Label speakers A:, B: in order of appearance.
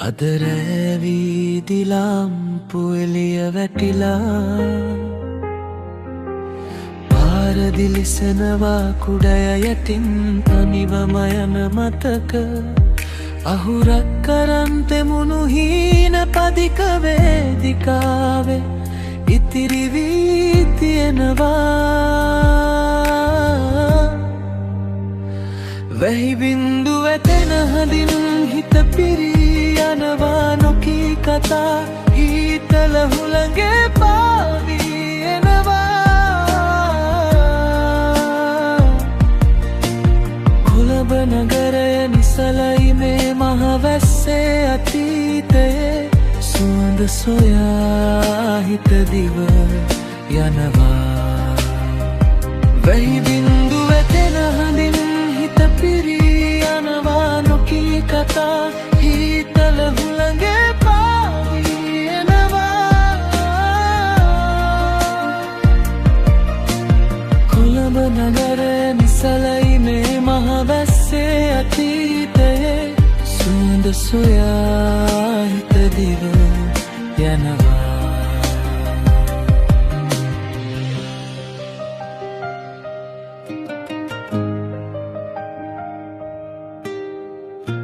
A: අදරැවීදි ලාම්පු එළිය වැටිලා පාර දිලිසෙනවා කුඩය යටින් තනිවම යන මතක අහුරක් කරන් තෙමුණු හීන පදික වේදිකාවේ ඉතිරි වී තියෙනවා වැහි බින්දු ඇතෙන හඳින් හිත පිරී යනවා නොකී කතා හීතල හුළඟේ පාවී එනවා කොළඹ නගරය නිසලයි මේ මහවැස්සේ අතීතයේ සුවඳ සොයා හිත දිව යනවා වැහි බින්දු ඇතෙන හඳින් හිත පිරී යනවා නොකී කතා හීතල හුළඟේ පාවී එනවා කොළඹ නගරය නිසලයි මේ මහවැස්සේ අතීතයේ සුවඳ සොයා හිත දිව යනවා